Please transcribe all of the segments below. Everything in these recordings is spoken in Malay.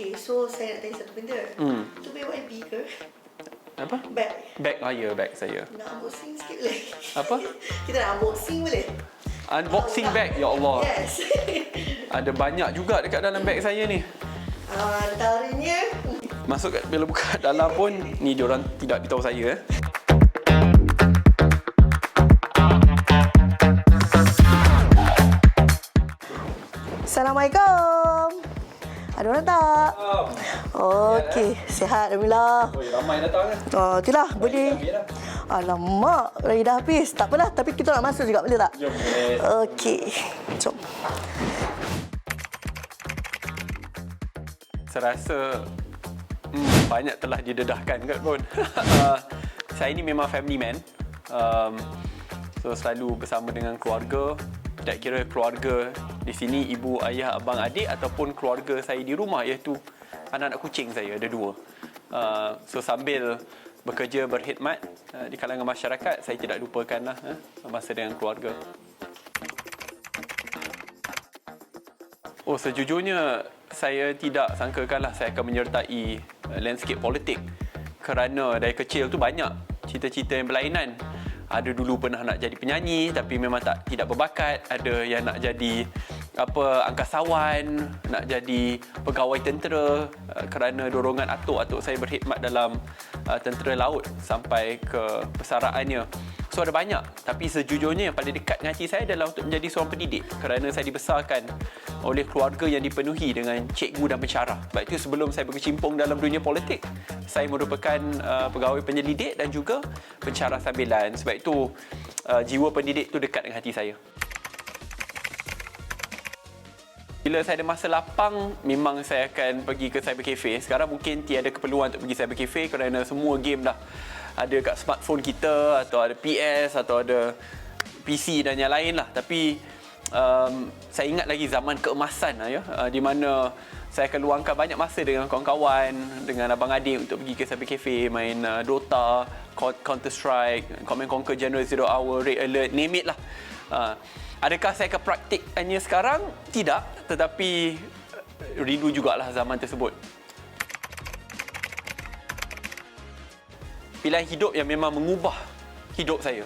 Okay, so saya nak tanya satu benda. Tu BYB ke? Apa? Bag. Bag, ya, bag saya. Nak unboxing sikit boleh? Apa? Kita nak unboxing boleh? Unboxing bag, ya Allah. Yes. Ada banyak juga dekat dalam bag saya ni. Antaranya Masuk kat, bila buka dalam pun, ni diorang tidak beritahu saya. Assalamualaikum. Ada orang tak? Okey, sihat Alhamdulillah. Oh, ramai datang kan? Itulah, boleh. Alamak, lagi dah habis. Tak apalah, tapi kita nak masuk juga, boleh tak? Jom, boleh. Okey, jom. Saya rasa banyak telah didedahkan kot pun. Saya ni memang family man. So selalu bersama dengan keluarga. Tak kira keluarga di sini, ibu, ayah, abang, adik ataupun keluarga saya di rumah, iaitu anak-anak kucing saya, ada 2. So sambil bekerja berkhidmat di kalangan masyarakat, saya tidak lupakanlah masa dengan keluarga. Oh, sejujurnya saya tidak sangkakanlah saya akan menyertai landscape politik, kerana dari kecil tu banyak cita-cita yang berlainan. Ada dulu pernah nak jadi penyanyi tapi memang tidak berbakat. Ada yang nak jadi angkasawan, nak jadi pegawai tentera kerana dorongan atuk saya berkhidmat dalam tentera laut sampai ke persaraannya. So ada banyak, tapi sejujurnya yang paling dekat dengan hati saya adalah untuk menjadi seorang pendidik, kerana saya dibesarkan oleh keluarga yang dipenuhi dengan cikgu dan pensyarah. Sebab itu sebelum saya berkecimpung dalam dunia politik, saya merupakan pegawai penyelidik dan juga pensyarah sambilan. Sebab itu jiwa pendidik itu dekat dengan hati saya. Bila saya ada masa lapang, memang saya akan pergi ke cyber cafe. Sekarang mungkin tiada keperluan untuk pergi cyber cafe kerana semua game dah ada kat smartphone kita, atau ada PS, atau ada PC dan yang lain lah. Tapi saya ingat lagi zaman keemasan di mana saya akan luangkan banyak masa dengan kawan-kawan, dengan abang adik untuk pergi ke cyber cafe, main Dota, Counter Strike, Command Conquer, General Zero Hour, Red Alert, name it lah. Adakah saya akan praktikkannya sekarang? Tidak, tetapi rindu jugalah zaman tersebut. Pilihan hidup yang memang mengubah hidup saya.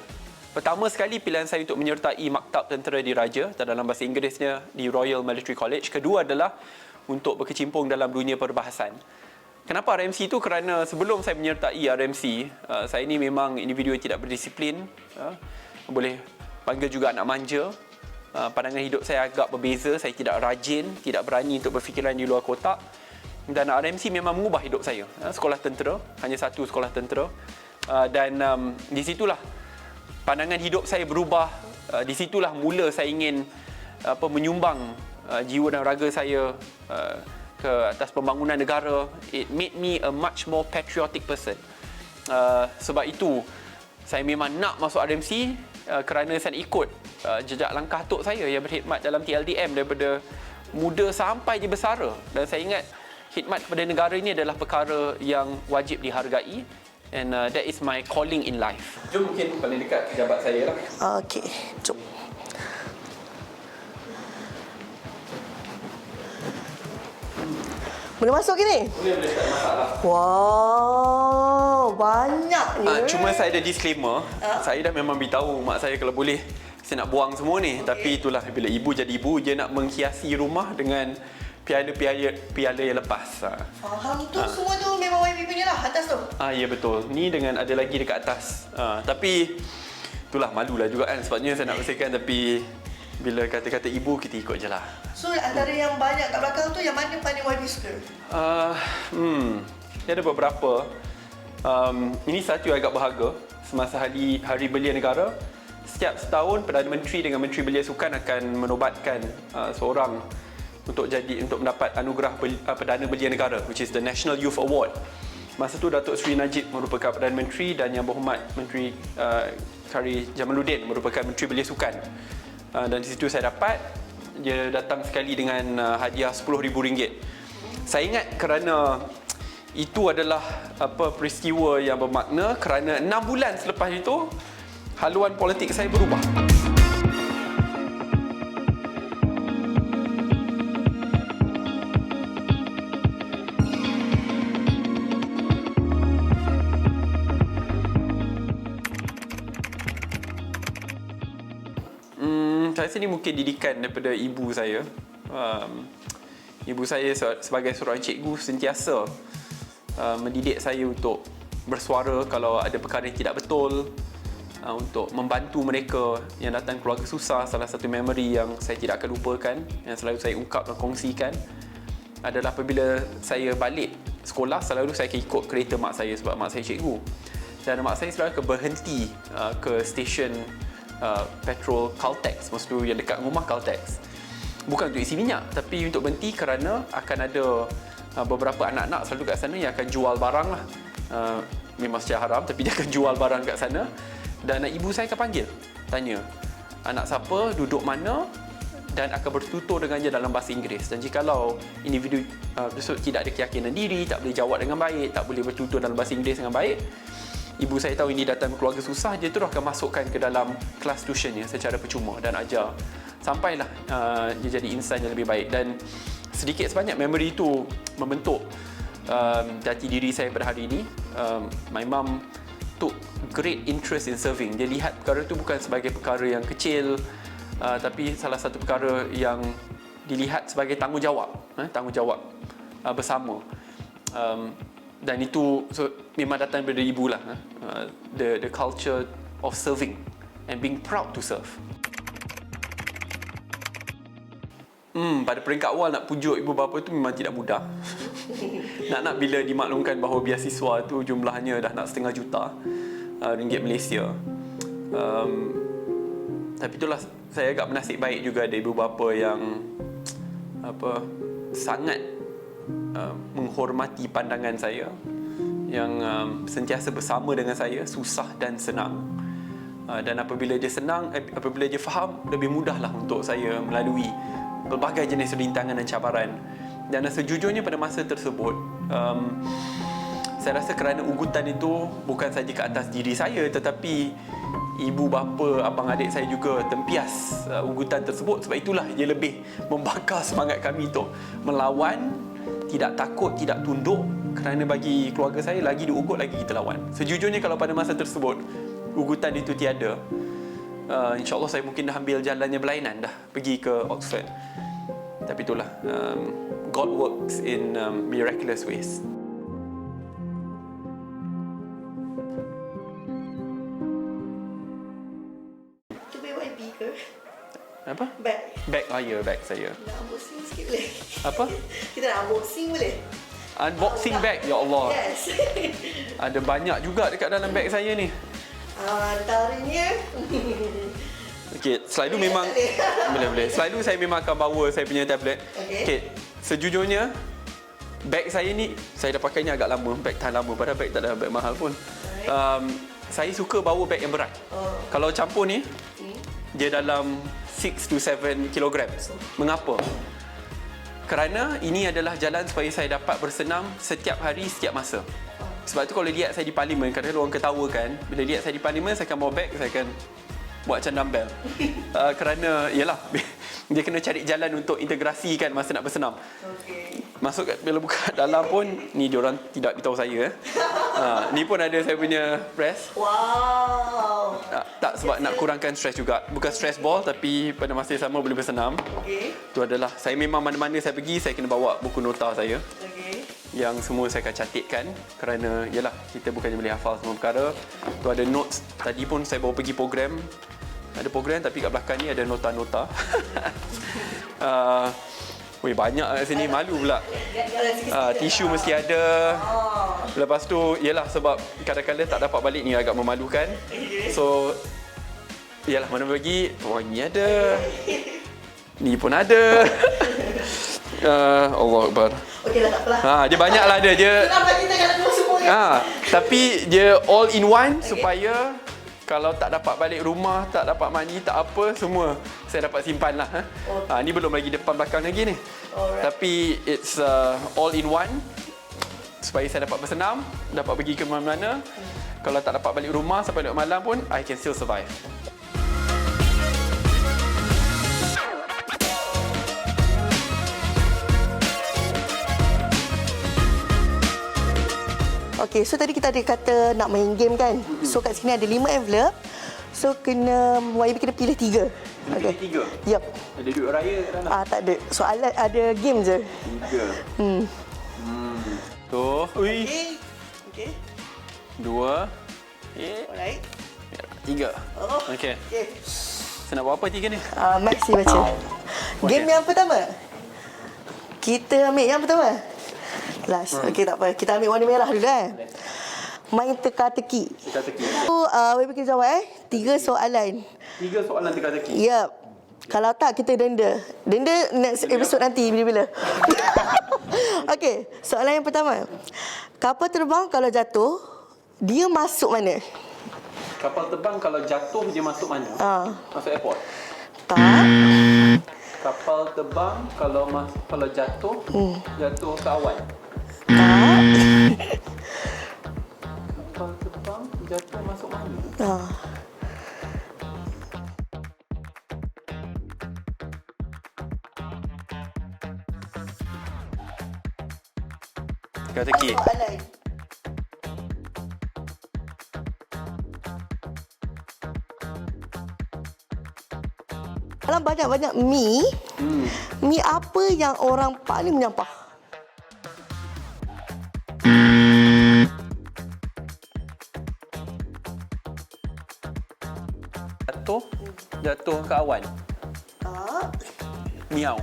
Pertama sekali, pilihan saya untuk menyertai Maktab Tentera Diraja, atau dalam bahasa Inggerisnya di Royal Military College. Kedua adalah untuk berkecimpung dalam dunia perbahasan. Kenapa RMC itu? Kerana sebelum saya menyertai RMC, saya ini memang individu yang tidak berdisiplin, boleh panggil juga anak manja. Pandangan hidup saya agak berbeza. Saya tidak rajin, tidak berani untuk berfikiran di luar kotak. Dan RMC memang mengubah hidup saya. Sekolah tentera, hanya satu sekolah tentera. Dan di situlah pandangan hidup saya berubah. Di situlah mula saya ingin menyumbang jiwa dan raga saya ke atas pembangunan negara. It made me a much more patriotic person. Sebab itu saya memang nak masuk RMC kerana saya ikut jejak langkah atuk saya yang berkhidmat dalam TLDM daripada muda sampai dibesara. Dan saya ingat khidmat kepada negara ini adalah perkara yang wajib dihargai, and that is my calling in life. Jom mungkin paling dekat pejabat saya lah. okey, jom. Boleh masuk ke ni? Boleh, tak ada masalah. Wow, banyaknya. Cuma saya ada disclaimer. Saya dah memang beritahu mak saya kalau boleh saya nak buang semua ni. Tapi itulah, bila ibu jadi ibu, dia nak menghiasi rumah dengan piala yang lepas. Faham tu, semua tu memang YB punya lah, atas tu. Ya betul. Ni dengan ada lagi dekat atas. Tapi itulah, malulah juga kan. Sebabnya saya nak bersihkan, tapi bila kata-kata ibu, kita ikut je lah. So antara yang banyak kat belakang tu, yang mana paling YB suka? Dia ada beberapa. Ini satu yang agak berharga. Semasa Hari Belia Negara, setiap setahun Perdana Menteri dengan Menteri Belia Sukan akan menobatkan seorang untuk mendapat anugerah Perdana Belia Negara, which is the National Youth Award. Masa tu Datuk Seri Najib merupakan Perdana Menteri, dan Yang Berhormat Menteri Kari Jamaluddin merupakan Menteri Belia Sukan. Dan di situ saya dapat. Dia datang sekali dengan hadiah RM10,000. Saya ingat kerana itu adalah peristiwa yang bermakna, kerana 6 bulan selepas itu haluan politik saya berubah. Saya rasa ni mungkin didikan daripada ibu saya. Ibu saya sebagai seorang cikgu sentiasa mendidik saya untuk bersuara kalau ada perkara yang tidak betul, untuk membantu mereka yang datang keluarga susah. Salah satu memori yang saya tidak akan lupakan, yang selalu saya ungkap dan kongsikan, adalah apabila saya balik sekolah, selalu saya akan ikut kereta mak saya sebab mak saya cikgu. Dan mak saya selalu akan berhenti ke stesen petrol Caltex, maksud tu yang dekat rumah Caltex. Bukan untuk isi minyak, tapi untuk berhenti kerana akan ada beberapa anak-anak selalu kat sana yang akan jual barang lah. Memang secara haram, tapi dia akan jual barang kat sana. Dan ibu saya akan panggil, tanya anak siapa, duduk mana, dan akan bertutur dengannya dalam bahasa Inggeris. Dan jikalau individu tersebut tidak ada keyakinan diri, tak boleh jawab dengan baik, tak boleh bertutur dalam bahasa Inggeris dengan baik, ibu saya tahu ini datang keluarga susah, dia terus akan masukkan ke dalam kelas tuitionnya secara percuma dan ajar. Sampailah dia jadi insan yang lebih baik. Dan sedikit sebanyak memori itu membentuk jati diri saya pada hari ini. My mum took great interest in serving. Dia lihat perkara itu bukan sebagai perkara yang kecil, tapi salah satu perkara yang dilihat sebagai tanggungjawab bersama. Dan itu memang datang daripada ibu lah. The culture of serving and being proud to serve. Pada peringkat awal nak pujuk ibu bapa tu memang tidak mudah. Nak bila dimaklumkan bahawa beasiswa tu jumlahnya dah nak 500,000 juta ringgit Malaysia. Tapi itulah, saya agak bernasib baik juga ada ibu bapa yang sangat menghormati pandangan saya, yang sentiasa bersama dengan saya susah dan senang. Dan apabila dia senang, apabila dia faham, lebih mudahlah untuk saya melalui pelbagai jenis rintangan dan cabaran. Dan sejujurnya pada masa tersebut, saya rasa kerana ugutan itu bukan saja ke atas diri saya, tetapi ibu bapa, abang adik saya juga tempias ugutan tersebut. Sebab itulah ia lebih membakar semangat kami untuk melawan, tidak takut, tidak tunduk. Kerana bagi keluarga saya, lagi diugut, lagi kita lawan. Sejujurnya kalau pada masa tersebut ugutan itu tiada, InsyaAllah saya mungkin dah ambil jalannya berlainan, dah pergi ke Oxford. Tapi itulah, God works in miraculous ways. Itu BYB ke? Apa? Bag. Bag, ya, bag saya. Nak unboxing sikit boleh? Apa? Kita nak unboxing boleh? Unboxing bag, ya Allah. Yes. Ada banyak juga dekat dalam bag saya ni. Antaranya Okey, slide tu memang boleh. Slide tu saya memang akan bawa saya punya tablet. Okey, sejujurnya beg saya ni saya dah pakainya agak lama, beg tahan lama, padahal beg tak ada beg mahal pun. Saya suka bawa beg yang berat. Kalau campur ni dia dalam 6 to 7 kilogram. Mengapa? Kerana ini adalah jalan supaya saya dapat bersenam setiap hari, setiap masa. Sebab tu kalau lihat saya di parlimen, kadang-kadang orang ketawa kan. Bila lihat saya di parlimen, saya akan bawa beg, saya akan buat macam dumbbell. Kerana, yalah, dia kena cari jalan untuk integrasikan masa nak bersenam. Masuk bila buka dalam pun, ni diorang tidak beritahu saya. Ni pun ada saya punya press. wow. Tak, sebab nak kurangkan stres juga. Bukan stres ball, tapi pada masa yang sama boleh bersenam. Itu adalah, saya memang mana-mana saya pergi, saya kena bawa buku nota saya. Yang semua saya akan catatkan. Kerana, yalah, kita bukannya boleh hafal semua perkara. Tu ada notes. Tadi pun saya bawa pergi program. Ada program, tapi kat belakang ni ada nota-nota. Banyak kat sini, malu pula. Tisu mesti ada. Lepas tu, yalah, sebab kadang-kadang tak dapat balik ni agak memalukan. So, yalah, mana bagi, ni ada. Ni pun ada. Allah Akbar. Okeylah, tak apalah. Dia banyak lah ada. Dia kita kena keluar semua kan? tapi dia all in one, supaya kalau tak dapat balik rumah, tak dapat mandi, tak apa, semua saya dapat simpan lah. Ni belum lagi depan belakang lagi ni. Tapi it's all in one, supaya saya dapat bersenam, dapat pergi ke mana-mana. Kalau tak dapat balik rumah sampai lewat malam pun, I can still survive. Okey, so tadi kita ada kata nak main game kan? So kat sini ada 5 envelope. So YB kena pilih 3. Okey. Tiga. Yep. Ada duit raya kat dalam. Tak ada. Soalan ada game je. Tiga. Tu. Ui. Okey. Dua. Alright. Tiga. Oh. Okey. Okey. Saya nak buat apa tiga ni? Maxi baca. Game yang pertama. Kita ambil yang pertama. Last. Okey, tak apa. Kita ambil warna merah dulu Main teka-teki. Teka-teki. Baby kita jawab 3 soalan. Tiga soalan teka-teki. Yep. Kalau tak kita denda. Denda next episode nanti bila-bila. Okey, soalan yang pertama. Kapal terbang kalau jatuh, dia masuk mana? Kapal terbang kalau jatuh dia masuk mana? Masuk airport. Tak. Kapal terbang kalau jatuh, jatuh ke awan. Tak. Kapal terbang jatuh masuk mana? Teka-teki. Soalan. Dalam banyak-banyak mi, mi apa yang orang paling menyampah? Jatuh ke awan. Tak. Miau.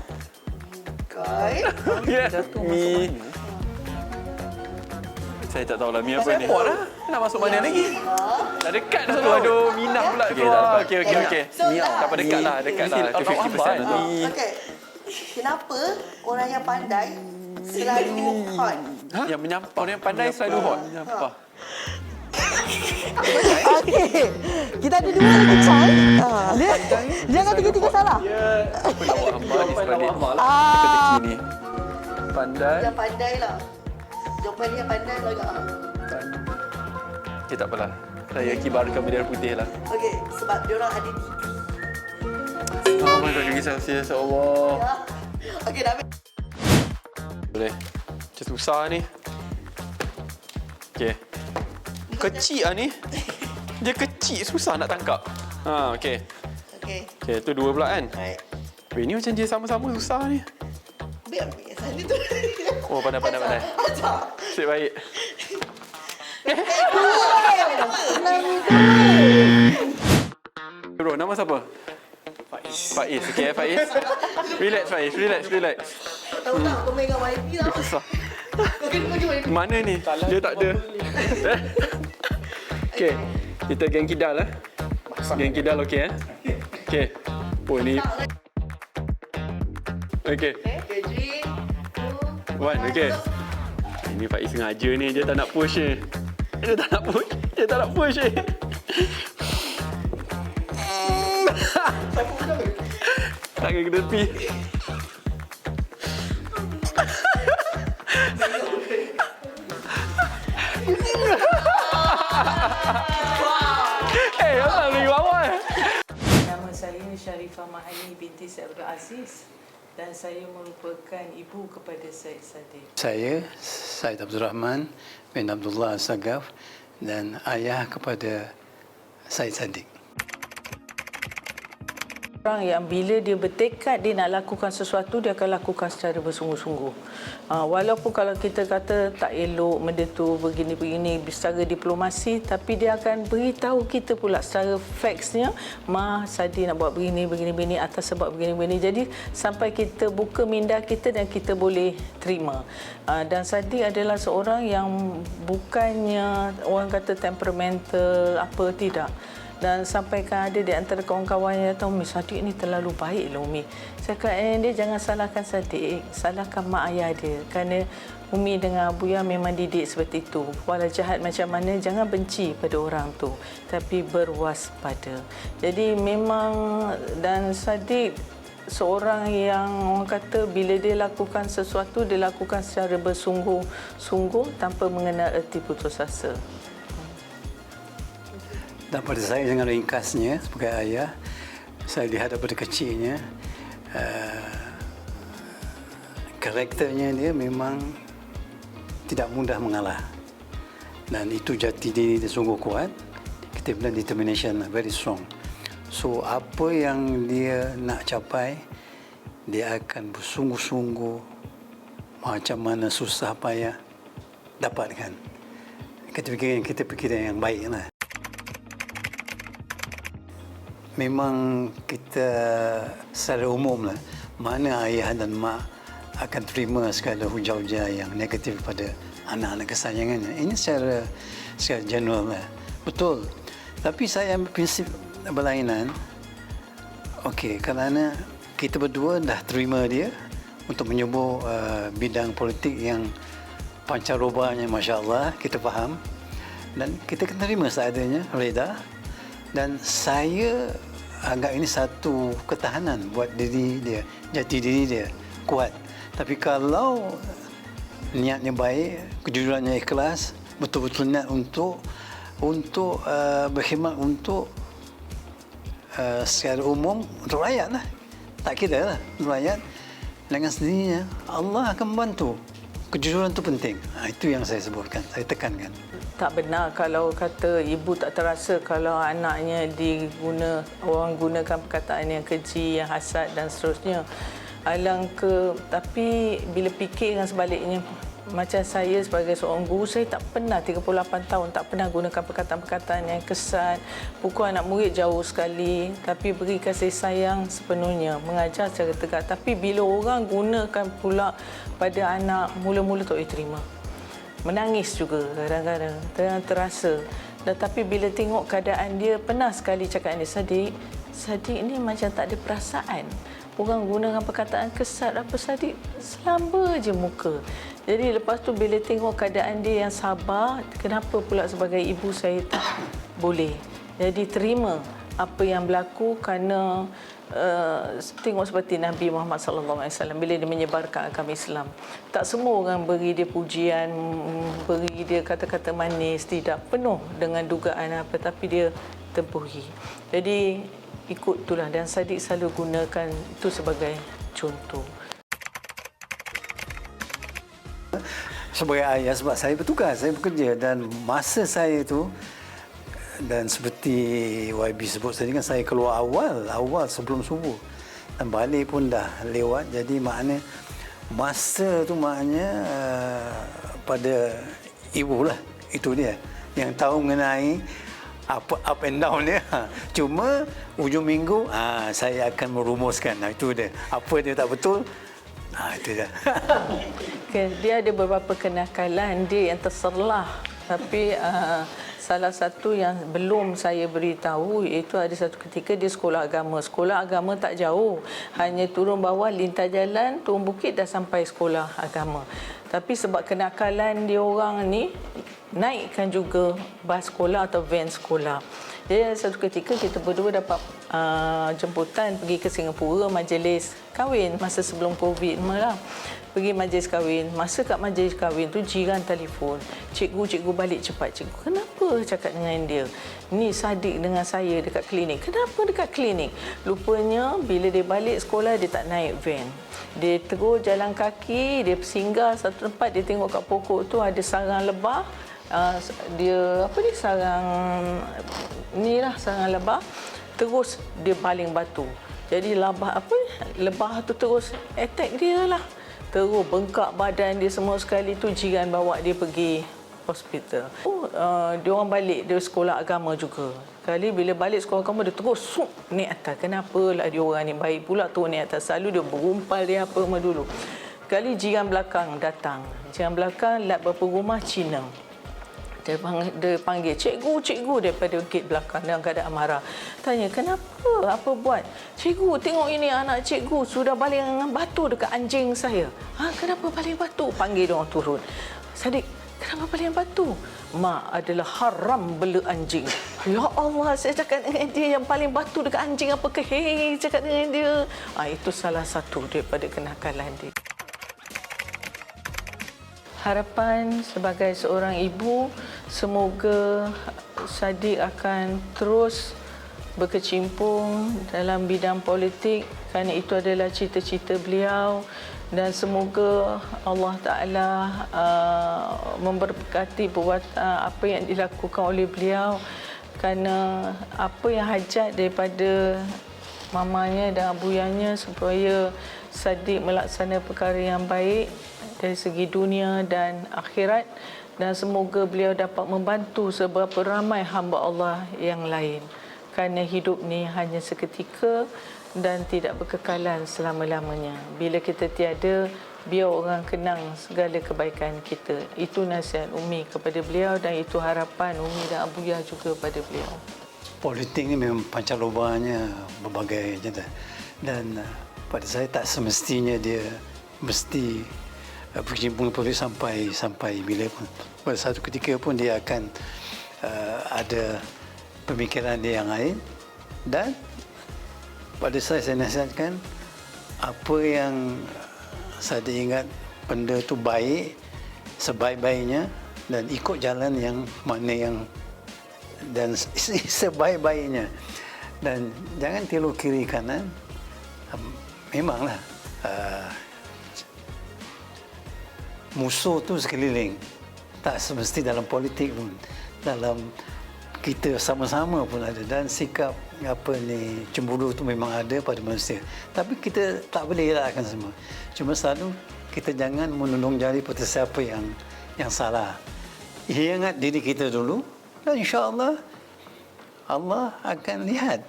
Kai. Jatuh mi. Saya tak tahulah mi apa ni. Airport lah. Nak masuk mana lagi? Dah dekat dah tu. Aduh, Minah pula keluar. Okey. Tak apa, dekat lah. Tu 50% lah tu. Okey. Kenapa orang yang pandai selalu hot? Yang menyampah. Orang yang pandai selalu hot. Menyampah. Okey. Kita ada 2 lagi chance. Jangan tiga-tiga salah. Lawak hamba ni sebalik. Ah. Teka-teki ni. Pandai. Yang pandai lah. Jawapan dia pandai lah agak. Okay, tak apalah. Saya kibarkan bendera putih lah. Okey, sebab dia orang ada TV. Oh my god, risau saya. Ya Allah. Okey, dah habis. Boleh. Macam susah ni. Okey. Kecil lah ni. Dia kecil, susah nak tangkap. Okey. Okey, tu 2 pula kan? Alright. Weh, ni macam dia sama-sama susah ni. Biar ambil sana tu. Oh, pandai. Nasib baik. Bro, nama siapa? Faiz. Okey, Faiz. Relax, Faiz. Relax. Tahu tak kau megang wifi tau. Susah. Kau kena bagi wifi. Mana ni? Dia tak ada. Okey, kita geng kidal lah. Geng kidal okey Okey. Oh ni. Okey. 3, 2, 1, okey. Ini Faiz sengaja ni, dia tak nak push ni. Dia tak nak push ni. Tangan ke tepi. Abang lagi bawah. Nama saya Sharifah Mahani binti Syed Abdul Aziz dan saya merupakan ibu kepada Syed Saddiq. Saya Syed Abdul Rahman bin Abdullah As-Sagaf dan ayah kepada Syed Saddiq. Orang yang bila dia bertekad dia nak lakukan sesuatu, dia akan lakukan secara bersungguh-sungguh. Walaupun kalau kita kata tak elok benda tu begini-begini secara diplomasi, tapi dia akan beritahu kita pula secara faksnya, Saddiq nak buat begini atas sebab begini-begini. Jadi sampai kita buka minda kita dan kita boleh terima. Dan Saddiq adalah seorang yang bukannya orang kata temperamental apa, tidak. Dan sampaikan ada di antara kawan-kawannya, tahu Umi Saddiq ni terlalu baik lah Umi. Saya kata dia jangan salahkan Saddiq, salahkan mak ayah dia. Kerana Umi dengan Abuya memang didik seperti itu. Walau jahat macam mana, jangan benci pada orang tu, tapi berwaspada. Jadi memang, dan Saddiq seorang yang orang kata bila dia lakukan sesuatu, dia lakukan secara bersungguh-sungguh tanpa mengenal erti putus asa. Dan pada saya dengan ringkasnya sebagai ayah, saya lihat daripada kecilnya karakternya dia memang tidak mudah mengalah. Dan itu jati diri dia sungguh kuat. Kita bilang determination very strong. So apa yang dia nak capai, dia akan bersungguh-sungguh macam mana susah payah dapatkan. Kita fikiran yang baik lah. Memang kita secara umum lah, mana ayah dan mak akan terima segala hujah-hujah yang negatif pada anak-anak kesayangannya. Ini secara general lah. Betul. Tapi saya ambil prinsip berlainan. Okey, kerana kita berdua dah terima dia untuk menyebur bidang politik yang pancarobanya, masya-Allah, kita faham dan kita kena terima seadanya, reda. Dan saya anggap ini satu ketahanan buat diri dia, jati diri dia kuat. Tapi kalau niatnya baik, kejujurannya ikhlas, betul-betul niat untuk berkhidmat untuk secara umum, untuk rakyat lah. Tak kira lah, untuk rakyat. Dengan sendirinya, Allah akan membantu. Kejujuran itu penting. Itu yang saya sebutkan, saya tekankan. Tak benar kalau kata ibu tak terasa kalau anaknya orang gunakan perkataan yang keji, yang hasad dan seterusnya. Tapi bila fikirkan sebaliknya, macam saya sebagai seorang guru, saya tak pernah 38 tahun tak pernah gunakan perkataan-perkataan yang kesat, pukul anak murid jauh sekali, tapi beri kasih sayang sepenuhnya, mengajar secara tegak. Tapi bila orang gunakan pula pada anak, mula-mula tak boleh terima. Menangis juga kadang-kadang, terasa. Tetapi bila tengok keadaan dia, pernah sekali cakap dia, Sadiq ni macam tak ada perasaan. Orang gunakan perkataan kesat apa, Sadiq selamba je muka. Jadi lepas tu bila tengok keadaan dia yang sabar, kenapa pula sebagai ibu saya tak boleh. Jadi terima apa yang berlaku kerana tengok seperti Nabi Muhammad SAW bila dia menyebarkan agama Islam. Tak semua orang beri dia pujian, beri dia kata-kata manis, tidak, penuh dengan dugaan apa, tapi dia tempuhi. Jadi ikut itulah, dan Sadiq selalu gunakan itu sebagai contoh. Sebagai ayah, sebab saya bertugas, saya bekerja, dan masa saya itu, dan seperti YB sebut tadi kan, saya keluar awal sebelum subuh dan balik pun dah lewat. Jadi maknanya masa tu maknanya pada ibu lah, itu dia yang tahu mengenai apa up and down dia. Cuma ujung minggu saya akan merumuskan, itu dia, apa dia tak betul, itu dia. Dia ada beberapa kenakalan dia yang terserlah, tapi salah satu yang belum saya beritahu, iaitu ada satu ketika dia sekolah agama. Sekolah agama tak jauh, hanya turun bawah, lintas jalan, turun bukit dah sampai sekolah agama. Tapi sebab kenakalan dia orang ni, naikkan juga bas sekolah atau van sekolah. Jadi satu ketika kita berdua dapat jemputan pergi ke Singapura, majlis kahwin masa sebelum COVID malah. Pergi majlis kahwin. Masa kat majlis kahwin tu jiran telefon. Cikgu balik cepat. Cikgu, kenapa cakap dengan dia? Ni Sadiq dengan saya dekat klinik. Kenapa dekat klinik? Lupanya bila dia balik sekolah dia tak naik van. Dia terus jalan kaki, dia singgah satu tempat, dia tengok kat pokok tu ada sarang lebah. Sarang lebah. Terus dia baling batu. Jadi lebah tu terus attack dia lah. Terus bengkak badan dia semua sekali tu, jiran bawa dia pergi hospital. Dia orang balik dari sekolah agama juga. Kali bila balik sekolah agama, dia terus naik atas. Kenapalah dia orang ni baik pula tu naik atas. Selalu dia berumpal dia apa dulu. Kali jiran belakang datang. Jiran belakang lap berapa rumah Cina. Dia panggil cikgu daripada gate belakang dalam keadaan marah. Tanya, kenapa? Apa buat? Cikgu, tengok ini anak cikgu sudah baling batu dekat anjing saya. Kenapa baling batu? Panggil dia orang turun. Sadiq, kenapa baling batu? Mak, adalah haram bela anjing. Ya Allah, saya cakap dengan dia yang paling batu dekat anjing apa ke? Hei, cakap dengan dia. Itu salah satu daripada kenakalan dia. Harapan sebagai seorang ibu, semoga Sadiq akan terus berkecimpung dalam bidang politik kerana itu adalah cita-cita beliau, dan semoga Allah Ta'ala memberkati perbuatan apa yang dilakukan oleh beliau, kerana apa yang hajat daripada mamanya dan abuyanya supaya Sadiq melaksanakan perkara yang baik dari segi dunia dan akhirat, dan semoga beliau dapat membantu seberapa ramai hamba Allah yang lain, kerana hidup ni hanya seketika dan tidak berkekalan selama-lamanya. Bila kita tiada, biar orang kenang segala kebaikan kita. Itu nasihat Umi kepada beliau, dan itu harapan Umi dan Abuya juga pada beliau. Politik ni memang pancarobannya berbagai je dah. Dan pada saya tak semestinya dia mesti berkecimpung politik sampai bila pun. Pada satu ketika pun dia akan ada pemikiran dia yang lain, dan pada saya nasihatkan apa yang saya ingat benda tu baik sebaik-baiknya, dan ikut jalan yang mana yang dan sebaik-baiknya, dan jangan tilu kiri kanan. Memanglah musuh tu sekeliling, tak semesti dalam politik pun, dalam kita sama-sama pun ada, dan sikap cemburu tu memang ada pada manusia, tapi kita tak boleh elakkan semua. Cuma selalu kita jangan menundung jari pada siapa yang salah. Ingat diri kita dulu, dan insya-Allah Allah akan lihat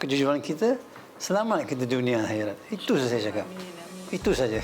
kejujuran kita, selamat kita dunia akhirat. Itu saja saya cakap. Itu saja.